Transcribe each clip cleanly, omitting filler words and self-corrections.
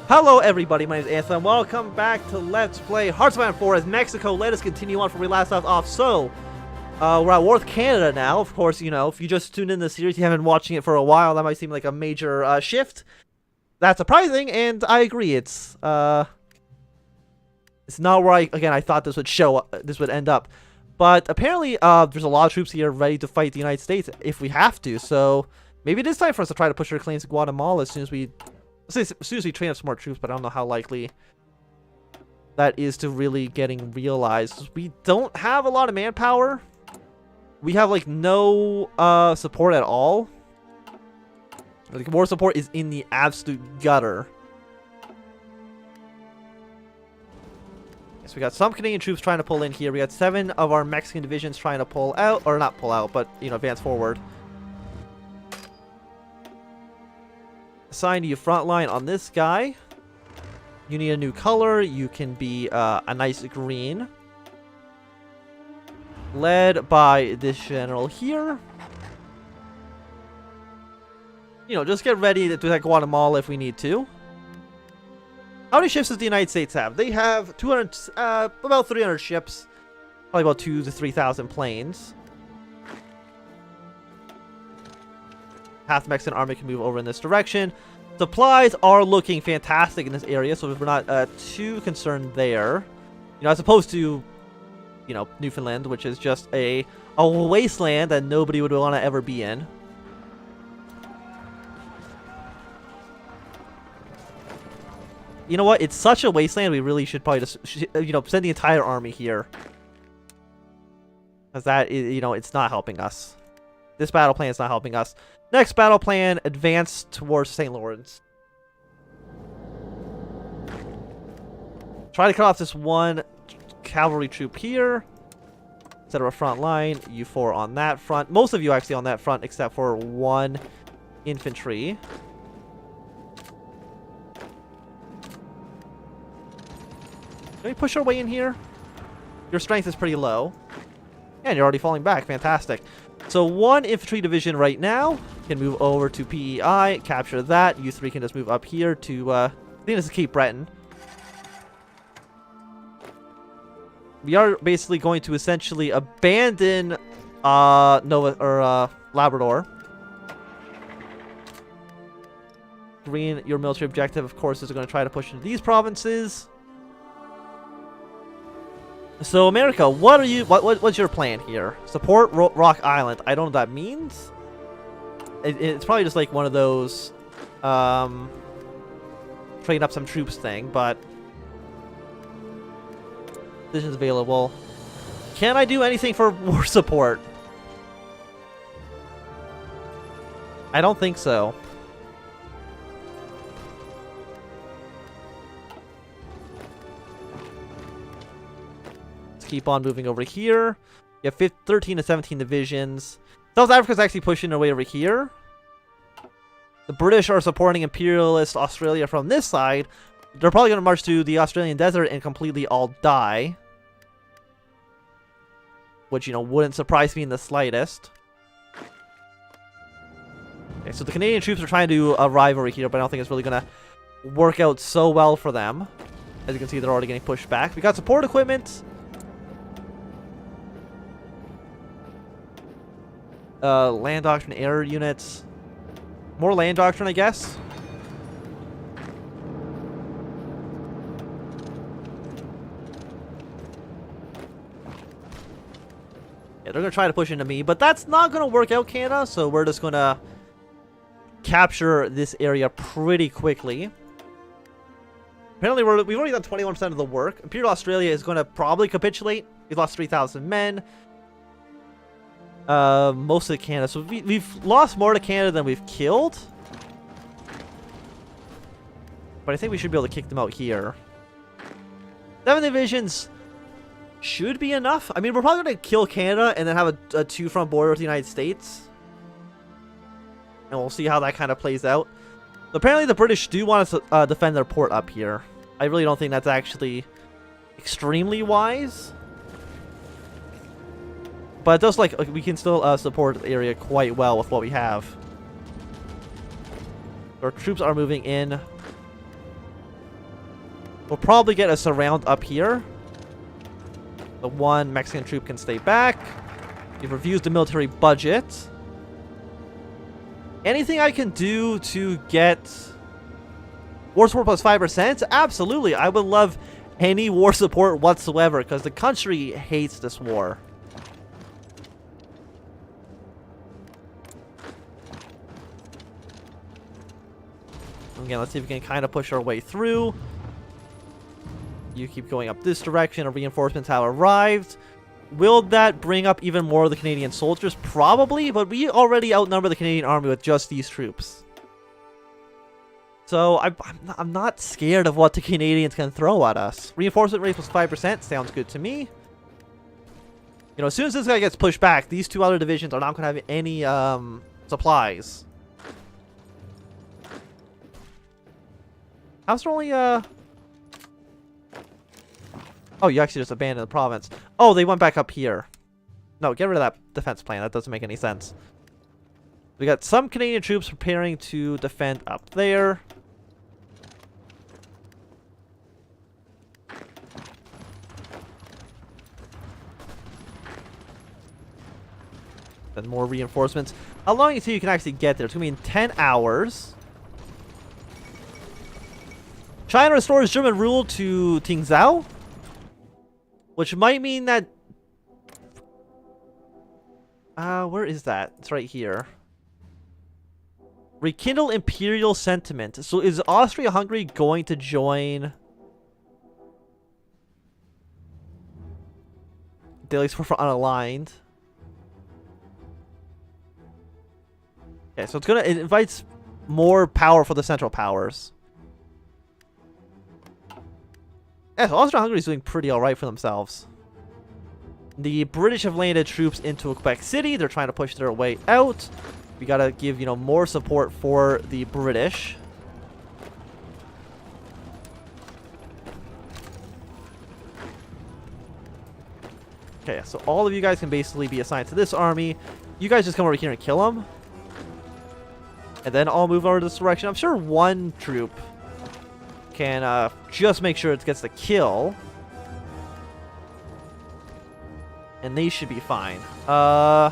Hello everybody, my name is Anthony. Welcome back to Let's Play Hearts of Iron 4 as Mexico. Let us continue on from where we last left off. So, we're at War with Canada now. Of course, you know, if you just tuned in the series, you haven't been watching it for a while, that might seem like a major shift. That's surprising, and I agree. It's not where I thought this would this would end up. But apparently, there's a lot of troops here ready to fight the United States if we have to. So, maybe it is time for us to try to push our claims to Guatemala as soon as we train up some more troops, but I don't know how likely that is to really getting realized. We don't have a lot of manpower. We have like no support at all. Like war support is in the absolute gutter. So we got some Canadian troops trying to pull in here. We got 7 of our Mexican divisions trying to pull out, or not pull out, but you know, advance forward. Assign you front line on this guy. You need a new color. You can be a nice green. Led by this general here. You know, just get ready to attack Guatemala if we need to. How many ships does the United States have? They have 200, about 300 ships. Probably about 2,000 to 3,000 planes. Half the Mexican army can move over in this direction. Supplies are looking fantastic in this area, so we're not too concerned there. You know, as opposed to, you know, Newfoundland, which is just a wasteland that nobody would want to ever be in. You know what? It's such a wasteland, we really should probably just, you know, send the entire army here. Because that, you know, it's not helping us. This battle plan is not helping us. Next battle plan, advance towards St. Lawrence. Try to cut off this one cavalry troop here. Set up a front line. You 4 on that front. Most of you actually on that front, except for 1 infantry. Can we push our way in here? Your strength is pretty low. And you're already falling back. Fantastic. So 1 infantry division right now can move over to PEI, capture that. You 3 can just move up here to, I think this is Cape Breton. We are basically going to essentially abandon Labrador. Green, your military objective, of course, is going to try to push into these provinces. So America, what's your plan here? Support Rock Island. I don't know what that means. It's probably just like one of those train up some troops thing, but positions available. Can I do anything for war support? I don't think so. Keep on moving over here. You have 13 to 17 divisions. South Africa's actually pushing their way over here. The British are supporting imperialist Australia from this side. They're probably going to march to the Australian desert and completely all die. Which, you know, wouldn't surprise me in the slightest. Okay, so the Canadian troops are trying to arrive over here, but I don't think it's really going to work out so well for them. As you can see, they're already getting pushed back. We got support equipment. Land doctrine air units. More land doctrine, I guess. Yeah, they're gonna try to push into me, but that's not gonna work out, Canada, so we're just gonna capture this area pretty quickly. Apparently, we've already done 21% of the work. Imperial Australia is gonna probably capitulate. We've lost 3,000 men. Most of Canada. So we've lost more to Canada than we've killed. But I think we should be able to kick them out here. 7 divisions should be enough. I mean, we're probably going to kill Canada and then have a 2-front border with the United States. And we'll see how that kind of plays out. So apparently the British do want to defend their port up here. I really don't think that's actually extremely wise. But it does, like we can still support the area quite well with what we have. Our troops are moving in. We'll probably get a surround up here. The one Mexican troop can stay back. We've reviewed the military budget. Anything I can do to get war support plus 5%? Absolutely. I would love any war support whatsoever because the country hates this war. Again, let's see if we can kind of push our way through. You keep going up this direction. Our reinforcements have arrived. Will that bring up even more of the Canadian soldiers? Probably, but we already outnumber the Canadian army with just these troops. So I'm not scared of what the Canadians can throw at us. Reinforcement rate was 5%. Sounds good to me. You know, as soon as this guy gets pushed back, these two other divisions are not going to have any supplies. How's there only Oh, you actually just abandoned the province. Oh, they went back up here. No, get rid of that defense plan. That doesn't make any sense. We got some Canadian troops preparing to defend up there. Then more reinforcements. How long until you can actually get there? It's going to be in 10 hours. China restores German rule to Tingzhou. Which might mean that... where is that? It's right here. Rekindle imperial sentiment. So is Austria-Hungary going to join... Daily score for unaligned. Okay, so it invites more power for the Central Powers. Yeah, so Austria-Hungary is doing pretty alright for themselves. The British have landed troops into Quebec City. They're trying to push their way out. We gotta give, you know, more support for the British. Okay, so all of you guys can basically be assigned to this army. You guys just come over here and kill them. And then I'll move over this direction. I'm sure one troop can just make sure it gets the kill. And they should be fine. I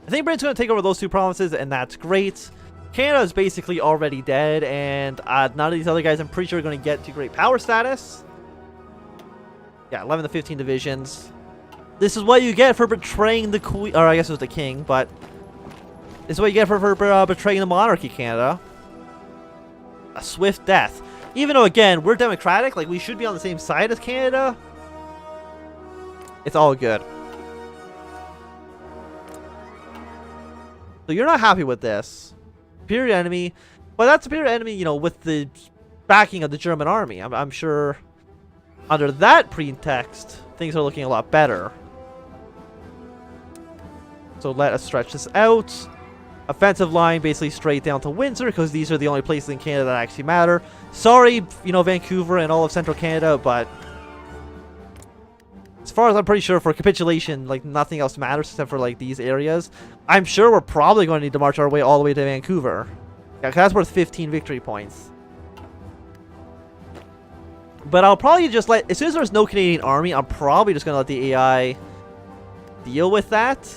think Britain's going to take over those two provinces, and that's great. Canada is basically already dead, and none of these other guys I'm pretty sure are going to get to great power status. Yeah, 11 to 15 divisions. This is what you get for betraying the queen, or I guess it was the king, but this is what you get for betraying the monarchy, Canada. A swift death. Even though, again, we're democratic, like, we should be on the same side as Canada. It's all good. So you're not happy with this. Superior enemy. Well, that's superior enemy, you know, with the backing of the German army. I'm sure under that pretext, things are looking a lot better. So let us stretch this out. Offensive line basically straight down to Windsor, because these are the only places in Canada that actually matter. Sorry, you know, Vancouver and all of central Canada, but as far as I'm pretty sure, for capitulation, like, nothing else matters except for, like, these areas. I'm sure we're probably going to need to march our way all the way to Vancouver. Yeah, 'cause that's worth 15 victory points. But I'll probably just let... As soon as there's no Canadian army, I'm probably just going to let the AI deal with that.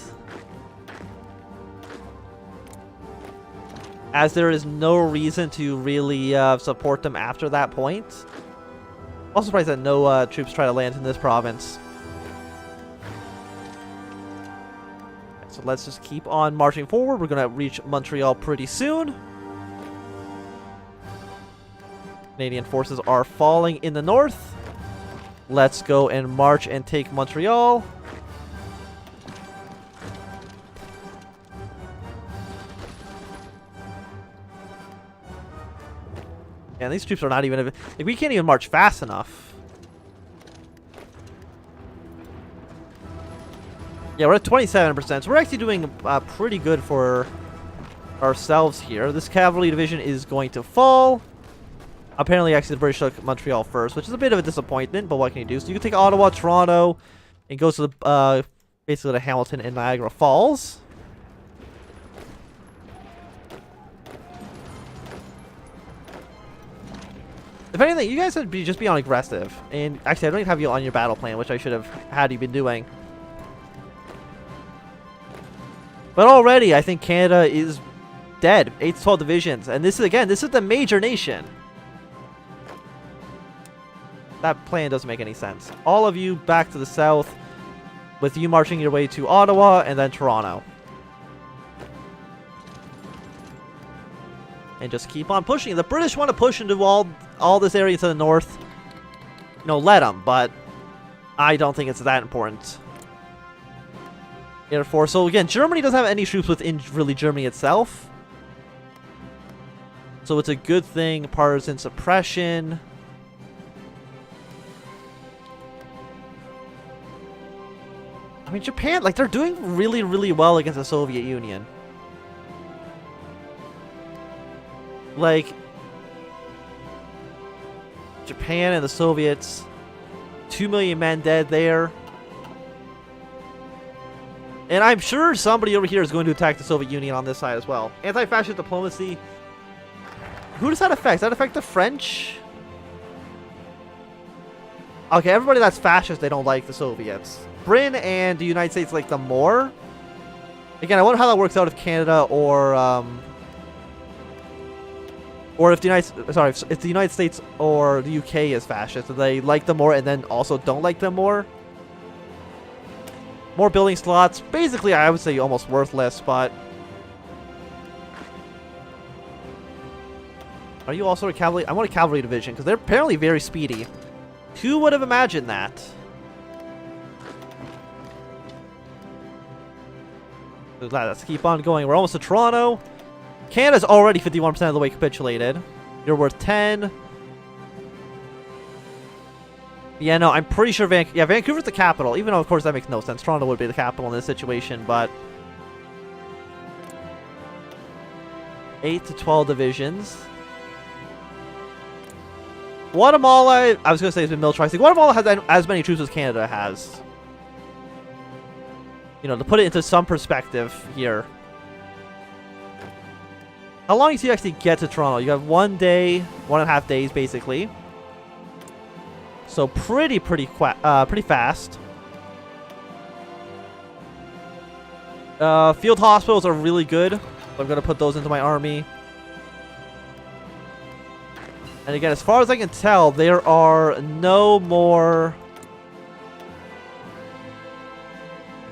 As there is no reason to really support them after that point. Also surprised that no troops try to land in this province. So let's just keep on marching forward. We're going to reach Montreal pretty soon. Canadian forces are falling in the north. Let's go and march and take Montreal. And these troops are not even... Like, we can't even march fast enough. Yeah, we're at 27%. So we're actually doing pretty good for ourselves here. This cavalry division is going to fall. Apparently, actually, the British took Montreal first, which is a bit of a disappointment, but what can you do? So you can take Ottawa, Toronto, and go to the basically to Hamilton and Niagara Falls. If anything, you guys should just be on aggressive. And actually, I don't even have you on your battle plan, which I should have had you been doing. But already, I think Canada is dead. 8 to 12 divisions. And this is the major nation. That plan doesn't make any sense. All of you back to the south, with you marching your way to Ottawa and then Toronto. And just keep on pushing. The British want to push into all this area to the north. You know, let them, but I don't think it's that important. Air Force. So again, Germany doesn't have any troops within really Germany itself. So it's a good thing. Partisan suppression. I mean, Japan, like, they're doing really, really well against the Soviet Union. Like, Japan and the Soviets, 2 million men dead there. And I'm sure somebody over here is going to attack the Soviet Union on this side as well. Anti-fascist diplomacy. Who does that affect? Does that affect the French? Okay, everybody that's fascist, they don't like the Soviets. Britain and the United States like them more. Again, I wonder how that works out if Canada or if the United States or the UK is fascist. Do they like them more and then also don't like them more? More building slots. Basically, I would say almost worthless, but... Are you also a cavalry? I want a cavalry division, because they're apparently very speedy. Who would have imagined that? Let's keep on going. We're almost to Toronto. Canada's already 51% of the way capitulated. You're worth 10. Yeah, no, I'm pretty sure Vancouver's the capital, even though, of course, that makes no sense. Toronto would be the capital in this situation, but... 8 to 12 divisions. Guatemala, I was going to say, has been militarized. Guatemala has as many troops as Canada has. You know, to put it into some perspective here. How long do you actually get to Toronto? You have 1 day, 1.5 days, basically. So pretty fast. Field hospitals are really good. I'm going to put those into my army. And again, as far as I can tell, there are no more...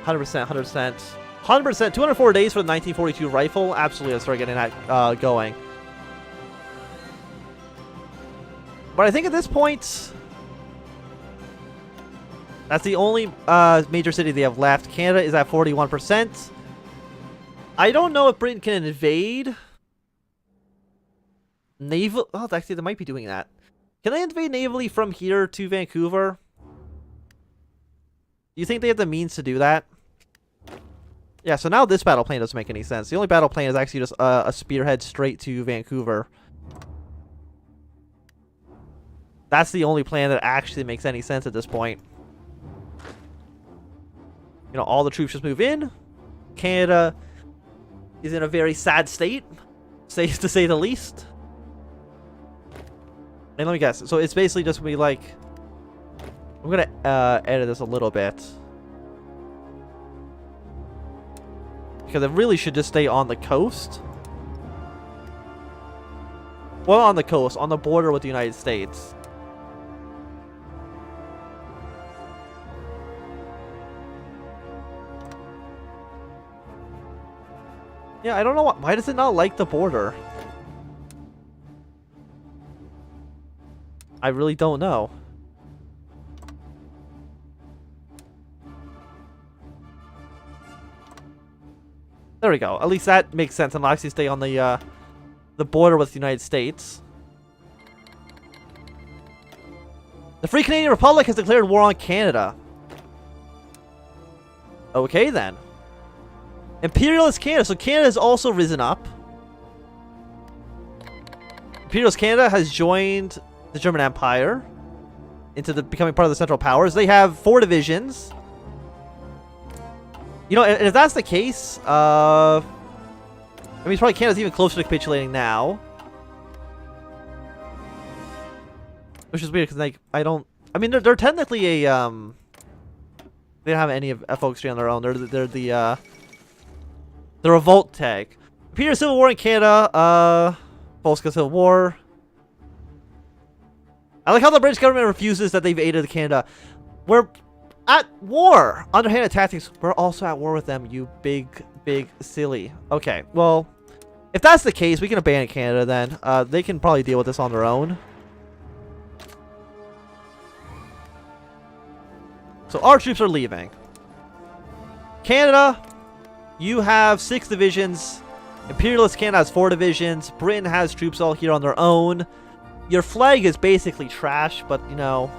100%, 100%. 100%, 204 days for the 1942 rifle. Absolutely, let's start getting that going. But I think at this point... That's the only major city they have left. Canada is at 41%. I don't know if Britain can invade. Naval... Oh, actually, they might be doing that. Can they invade navally from here to Vancouver? Do you think they have the means to do that? Yeah, so now this battle plan doesn't make any sense. The only battle plan is actually just a spearhead straight to Vancouver. That's the only plan that actually makes any sense at this point. You know, all the troops just move in. Canada is in a very sad state, safe to say the least. And let me guess. So it's basically just going to be like... I'm going to edit this a little bit. Because it really should just stay on the coast. Well, on the coast, on the border with the United States. Yeah, I don't know why does it not like the border? I really don't know. There we go. At least that makes sense, and I'll actually stay on the border with the United States. The Free Canadian Republic has declared war on Canada. Okay, then. Imperialist Canada. So Canada has also risen up. Imperialist Canada has joined the German Empire into becoming part of the Central Powers. They have 4 divisions. You know, and if that's the case, I mean, probably Canada's even closer to capitulating now. Which is weird because like I mean they're technically a they don't have any of FO3 on their own. They're the revolt tag. Imperial Civil War in Canada. Polska Civil War. I like how the British government refuses that they've aided Canada. We're at war. Underhanded tactics. We're also at war with them. You big silly. Okay, well, if that's the case, we can abandon Canada then. They can probably deal with this on their own. So our troops are leaving. Canada, you have 6 divisions. Imperialist Canada has 4 divisions. Britain has troops all here on their own. Your flag is basically trash, but, you know,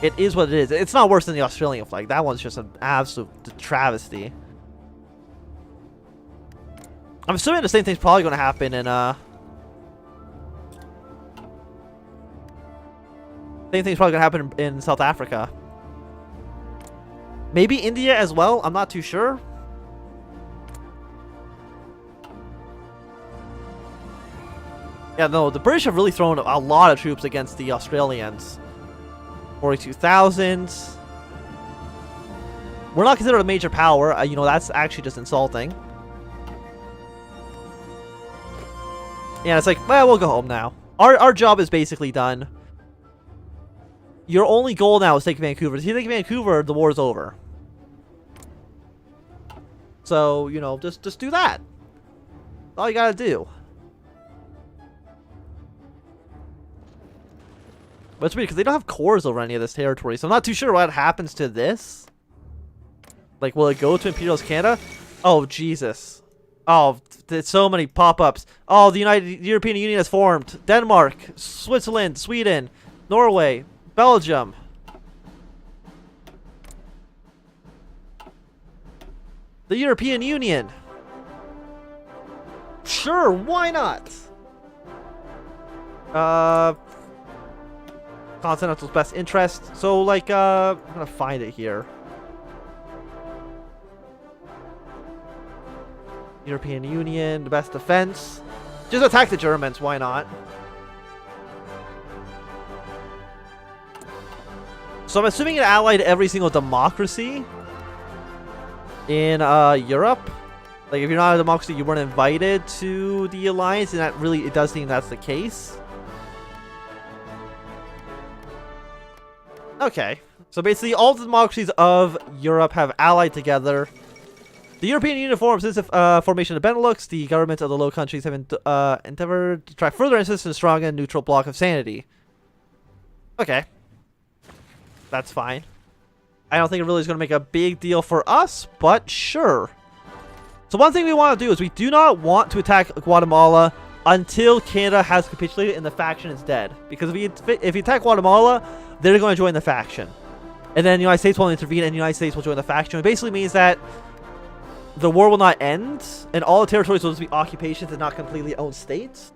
it is what it is. It's not worse than the Australian flag. That one's just an absolute travesty. I'm assuming the same thing's probably going to happen in, same thing's probably going to happen in South Africa. Maybe India as well. I'm not too sure. Yeah, no, the British have really thrown a lot of troops against the Australians. 42,000. We're not considered a major power. You know, that's actually just insulting. Yeah, it's like, well, we'll go home now. Our job is basically done. Your only goal now is take Vancouver. If you take Vancouver, the war's over. So, you know, just do that. That's all you gotta do. But it's weird because they don't have cores over any of this territory, so I'm not too sure what happens to this. Like, will it go to Imperialist Canada? Oh, Jesus. Oh, there's so many pop-ups. Oh, the European Union has formed. Denmark, Switzerland, Sweden, Norway, Belgium. The European Union. Sure, why not? Continental's best interest. So, like, I'm gonna find it here. European Union, the best defense. Just attack the Germans, why not? So I'm assuming it allied every single democracy in Europe. Like, if you're not a democracy, you weren't invited to the alliance, and that really, it does seem that's the case. Okay, so basically all the democracies of Europe have allied together. The European Union forms since the formation of Benelux. The governments of the Low Countries have endeavored to try further insist on a strong and neutral block of sanity. Okay. That's fine. I don't think it really is going to make a big deal for us, but sure. So one thing we want to do is we do not want to attack Guatemala until Canada has capitulated and the faction is dead. Because if we attack Guatemala, they're going to join the faction. And then the United States will intervene and the United States will join the faction. It basically means that the war will not end and all the territories will just be occupations and not completely owned states.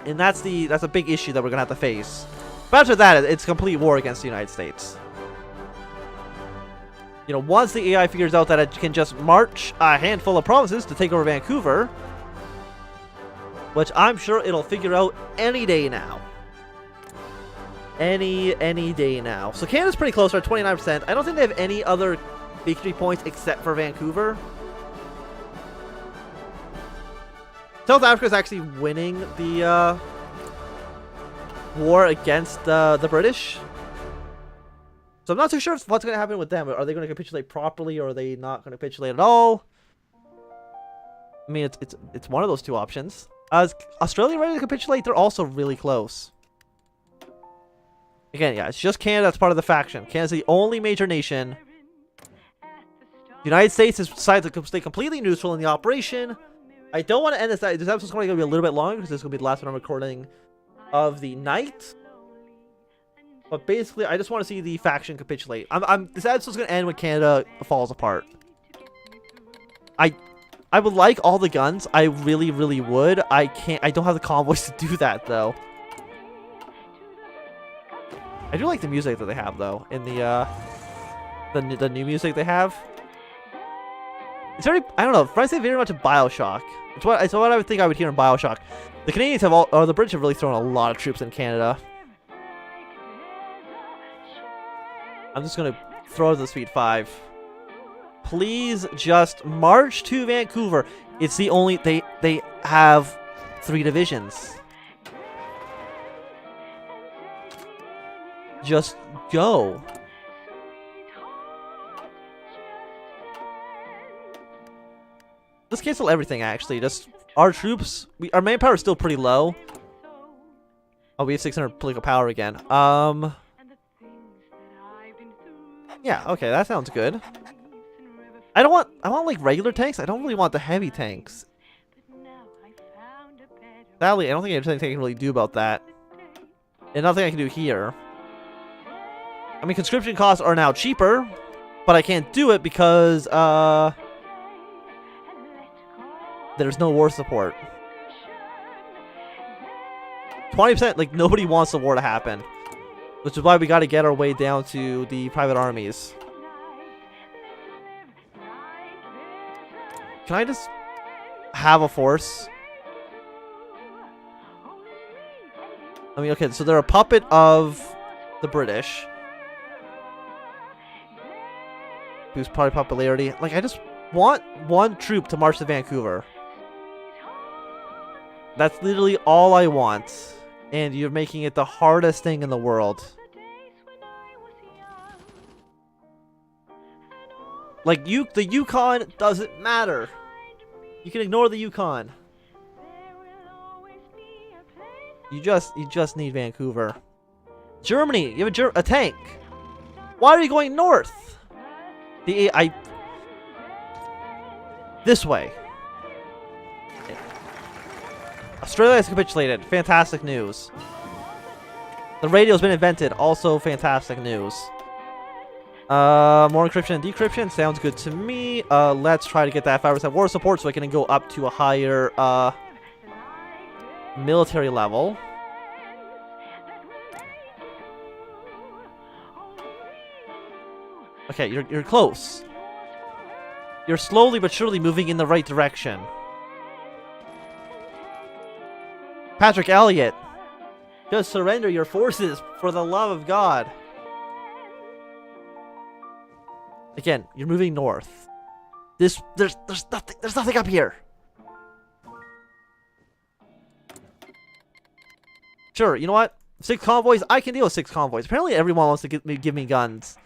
And that's a big issue that we're going to have to face. But after that, it's a complete war against the United States. You know, once the AI figures out that it can just march a handful of provinces to take over Vancouver, which I'm sure it'll figure out any day now. Any day now. So Canada's pretty close. We're at 29%. I don't think they have any other victory points except for Vancouver. South Africa is actually winning the war against the British. So I'm not too sure what's going to happen with them. Are they going to capitulate properly, or are they not going to capitulate at all? I mean, it's one of those two options. Is Australia ready to capitulate? They're also really close. Again, yeah, it's just Canada that's part of the faction. Canada's the only major nation. The United States has decided to stay completely neutral in the operation. I don't want to end this. This episode's going to be a little bit longer because this is going to be the last one I'm recording of the night. But basically, I just want to see the faction capitulate. This episode's going to end when Canada falls apart. I would like all the guns. I really, really would. I don't have the convoys to do that, though. I do like the music that they have, though, in the new music they have. It's very, I don't know, reminds me very much of Bioshock. It's what I would think I would hear in Bioshock. The Canadians have or the British have really thrown a lot of troops in Canada. I'm just gonna throw the Speed 5. Please just march to Vancouver. It's the only, they have 3 divisions. Just go. Let's cancel everything, actually. Just our troops, our manpower is still pretty low. Oh, we have 600 political power again. Yeah, okay, that sounds good. I want like regular tanks. I don't really want the heavy tanks. Sadly, I don't think there's anything I can really do about that. And nothing I can do here. I mean, conscription costs are now cheaper, but I can't do it because, there's no war support. 20%, like, nobody wants the war to happen. Which is why we gotta get our way down to the private armies. Can I just have a force? I mean, okay, so they're a puppet of the British. Boost party popularity. Like, I just want one troop to march to Vancouver. That's literally all I want. And you're making it the hardest thing in the world. Like, the Yukon doesn't matter. You can ignore the Yukon. You just need Vancouver. Germany, you have a tank. Why are you going north? This way. Australia has capitulated. Fantastic news. The radio's been invented. Also fantastic news. More encryption and decryption. Sounds good to me. Let's try to get that 5% war support so I can go up to a higher military level. Okay, you're close. You're slowly but surely moving in the right direction. Patrick Elliott, just surrender your forces for the love of God. Again, you're moving north. There's nothing up here. Sure, you know what? 6 convoys, I can deal with 6 convoys. Apparently everyone wants to give me guns.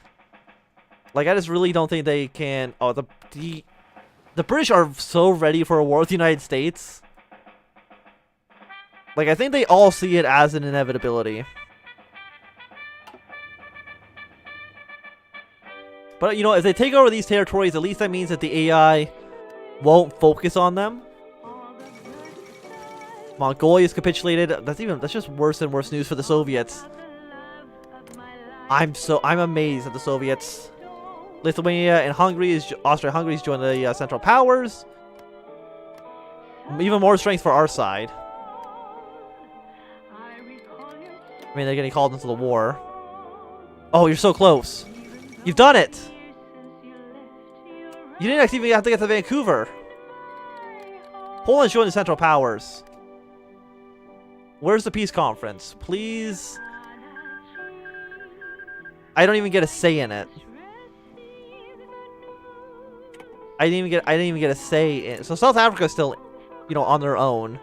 Like, I just really don't think they can. Oh, the British are so ready for a war with the United States. Like, I think they all see it as an inevitability. But, you know, if they take over these territories, at least that means that the AI won't focus on them. Mongolia's capitulated. That's just worse and worse news for the Soviets. I'm amazed at the Soviets. Lithuania and Austria-Hungary's joined the Central Powers. Even more strength for our side. I mean, they're getting called into the war. Oh, you're so close. You've done it! You didn't actually even have to get to Vancouver. Poland's joined the Central Powers. Where's the peace conference? Please. I don't even get a say in it. I didn't even get a say in it. So South Africa's still, you know, on their own.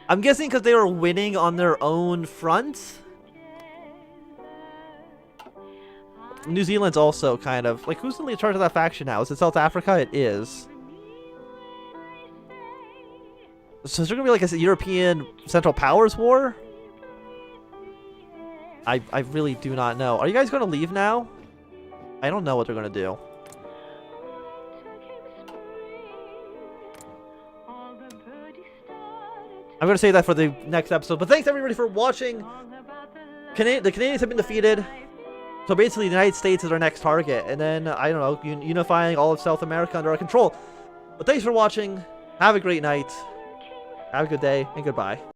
I'm guessing because they were winning on their own front. New Zealand's also kind of like, who's in charge of that faction now? Is it South Africa? It is. So is there gonna be like a European Central Powers war? I really do not know. Are you guys gonna leave now? I don't know what they're gonna do. I'm gonna say that for the next episode. But thanks everybody for watching. The Canadians have been defeated. So basically, the United States is our next target, and then, I don't know, unifying all of South America under our control. But thanks for watching. Have a great night. Have a good day, and goodbye.